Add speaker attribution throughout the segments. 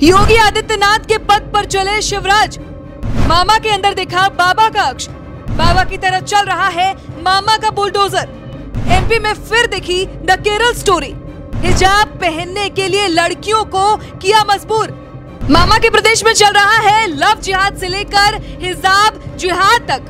Speaker 1: योगी आदित्यनाथ के पद पर चले शिवराज, मामा के अंदर देखा बाबा का अक्ष, बाबा की तरह चल रहा है मामा का बुलडोजर। एमपी में फिर दिखी द केरल स्टोरी, हिजाब पहनने के लिए लड़कियों को किया मजबूर। मामा के प्रदेश में चल रहा है लव जिहाद से लेकर हिजाब जिहाद तक,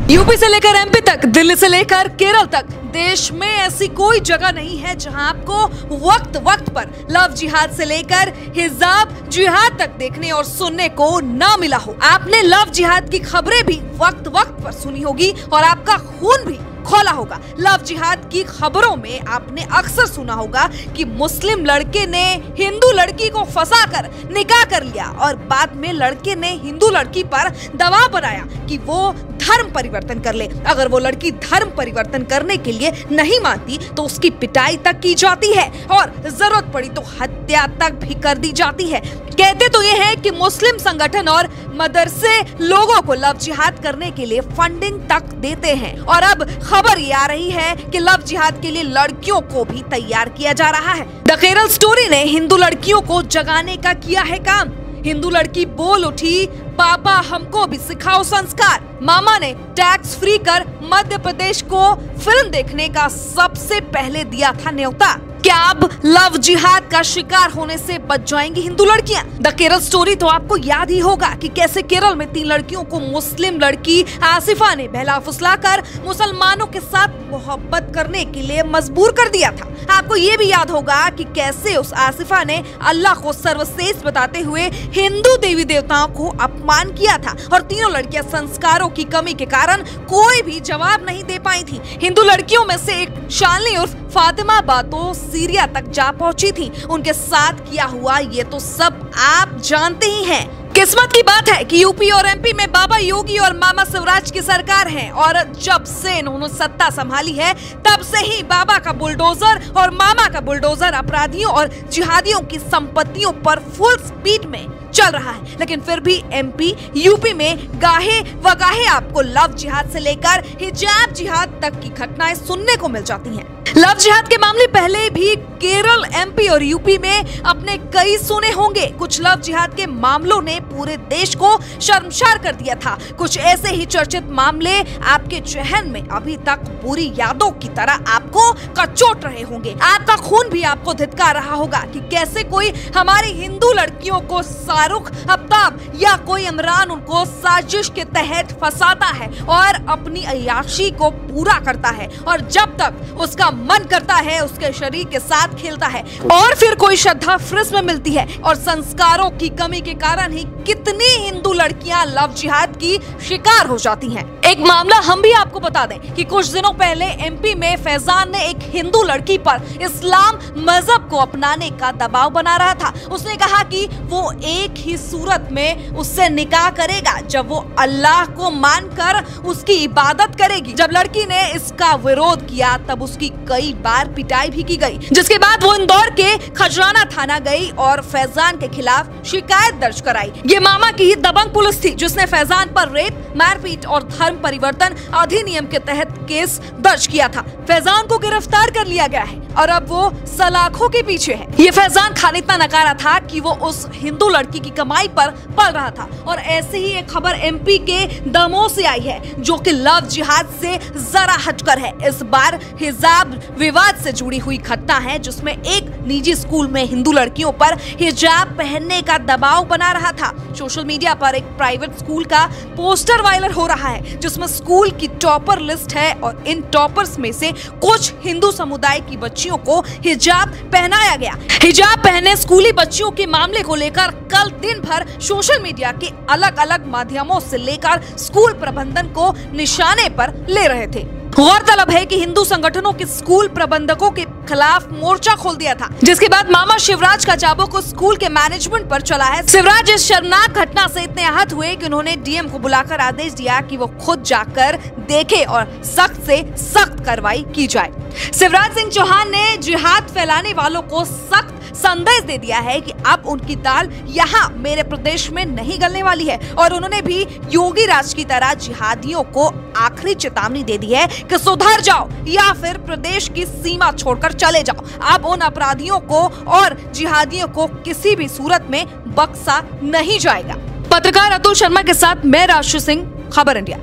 Speaker 1: यूपी से लेकर एमपी तक, दिल्ली से लेकर केरल तक। देश में ऐसी कोई जगह नहीं है जहां आपको वक्त वक्त पर लव जिहाद से लेकर हिजाब जिहाद तक देखने और सुनने को ना मिला हो। आपने लव जिहाद की खबरें भी वक्त वक्त पर सुनी होगी और आपका खून भी खौला होगा। लव जिहाद की खबरों में आपने अक्सर सुना होगा कि मुस्लिम लड़के ने हिंदू लड़की को फंसाकर निकाह कर लिया और बाद में लड़के ने हिंदू लड़की पर दबाव बनाया कि वो धर्म परिवर्तन कर ले। अगर वो लड़की धर्म परिवर्तन करने के लिए नहीं मानती तो उसकी पिटाई तक की जाती है और जरूरत पड़ी तो हत्या तक भी कर दी जाती है। कहते तो ये है कि मुस्लिम संगठन और मदरसे लोगों को लव जिहाद करने के लिए फंडिंग तक देते हैं और अब खबर ये आ रही है कि लव जिहाद के लिए लड़कियों को भी तैयार किया जा रहा है। द केरल स्टोरी ने हिंदू लड़कियों को जगाने का किया है काम। हिंदू लड़की बोल उठी, पापा हमको भी सिखाओ संस्कार। मामा ने टैक्स फ्री कर मध्य प्रदेश को फिल्म देखने का सबसे पहले दिया था न्योता। क्या अब लव जिहाद का शिकार होने से बच जाएंगी हिंदू लड़कियां? द केरल स्टोरी तो आपको याद ही होगा कि कैसे केरल में 3 लड़कियों को मुस्लिम लड़की आसिफा ने बहला फुसलाकर मुसलमानों के साथ मोहब्बत करने के लिए मजबूर कर दिया था। आपको ये भी याद होगा कि कैसे उस आसिफा ने अल्लाह को सर्वश्रेष्ठ बताते हुए हिंदू देवी देवताओं को अपमान किया था और तीनों लड़कियां संस्कारों की कमी के कारण कोई भी जवाब नहीं दे पाई थी। हिंदू लड़कियों में से एक शालिनी उर्फ फातिमा बातो सीरिया तक जा पहुंची थी। उनके साथ किया हुआ ये तो सब आप जानते ही हैं। किस्मत की बात है कि यूपी और एमपी में बाबा योगी और मामा शिवराज की सरकार है और जब से इन्होंने सत्ता संभाली है तब से ही बाबा का बुलडोजर और मामा का बुलडोजर अपराधियों और जिहादियों की संपत्तियों पर फुल स्पीड में चल रहा है। लेकिन फिर भी एमपी यूपी में गाहे वगाहे आपको लव जिहाद से लेकर हिजाब जिहाद तक की घटनाएं सुनने को मिल जाती हैं। लव जिहाद के मामले पहले भी केरल, एमपी और यूपी में अपने कई सुने होंगे। कुछ लव जिहाद के मामलों ने पूरे देश को शर्मसार कर दिया था। कुछ ऐसे ही चर्चित मामले आपके जहन में अभी तक बुरी यादों की तरह आपको कचोट रहे होंगे। आपका खून भी आपको धिक्कार रहा होगा कि कैसे कोई हमारी हिंदू लड़कियों को शाहरुख, अफ्ताब या कोई इमरान उनको साजिश के तहत फंसाता है और अपनी अय्याशी को पूरा करता है और जब तक उसका मन करता है उसके शरीर के साथ खेलता है और फिर कोई श्रद्धा फ्रिज में मिलती है और संस्कारों की कमी के कारण ही कितनी हिंदू लड़कियां लव जिहाद की शिकार हो जाती हैं। एक मामला हम भी आपको बता दें कि कुछ दिनों पहले एमपी में फैजान ने एक हिंदू लड़की पर इस्लाम मजहब को अपनाने का दबाव बना रहा था। उसने कहा कि वो एक ही सूरत में उससे निकाह करेगा जब वो अल्लाह को मानकर उसकी इबादत करेगी। जब लड़की ने इसका विरोध किया तब उसकी कई बार पिटाई भी की गई, जिसके बाद वो इंदौर के खजराना थाना गई और फैजान के खिलाफ शिकायत दर्ज कराई। ये मामा की ही दबंग पुलिस थी जिसने फैजान पर रेप, मारपीट और धर्म परिवर्तन अधिनियम के तहत केस दर्ज किया था। फैजान को गिरफ्तार कर लिया गया है और अब वो सलाखों के पीछे है। ये फैजान खान इतना नकारा था कि वो उस हिंदू लड़की की कमाई पर पल रहा था। और ऐसे ही एक खबर एमपी के दमोह से आई है जो कि लव जिहाद से जरा हटकर है। इस बार हिजाब विवाद से जुड़ी हुई घटना है जिसमें एक निजी स्कूल में हिंदू लड़कियों पर हिजाब पहनने का दबाव बना रहा था। सोशल मीडिया पर एक प्राइवेट स्कूल का पोस्टर वायरल हो रहा है जिसमें स्कूल की टॉपर लिस्ट है और इन टॉपर्स में से कुछ हिंदू समुदाय की बच्चियों को हिजाब पहनाया गया। हिजाब पहने स्कूली बच्चियों के मामले को लेकर कल दिन भर सोशल मीडिया के अलग अलग माध्यमों से लेकर स्कूल प्रबंधन को निशाने पर ले रहे थे। गौरतलब है कि हिंदू संगठनों के स्कूल प्रबंधकों के खिलाफ मोर्चा खोल दिया था, जिसके बाद मामा शिवराज का चाबुक स्कूल के मैनेजमेंट पर चला है। शिवराज इस शर्मनाक घटना से इतने आहत हुए कि उन्होंने डीएम को बुलाकर आदेश दिया कि वो खुद जाकर देखे और सख्त से सख्त कार्रवाई की जाए। शिवराज सिंह चौहान ने जिहाद फैलाने वालों को सख्त संदेश दे दिया है कि अब उनकी दाल यहाँ मेरे प्रदेश में नहीं गलने वाली है। और उन्होंने भी योगी राज की तरह जिहादियों को आखिरी चेतावनी दे दी है कि सुधर जाओ या फिर प्रदेश की सीमा छोड़कर चले जाओ। अब उन अपराधियों को और जिहादियों को किसी भी सूरत में बख्शा नहीं जाएगा। पत्रकार अतुल शर्मा के साथ मैं राशि सिंह, खबर इंडिया।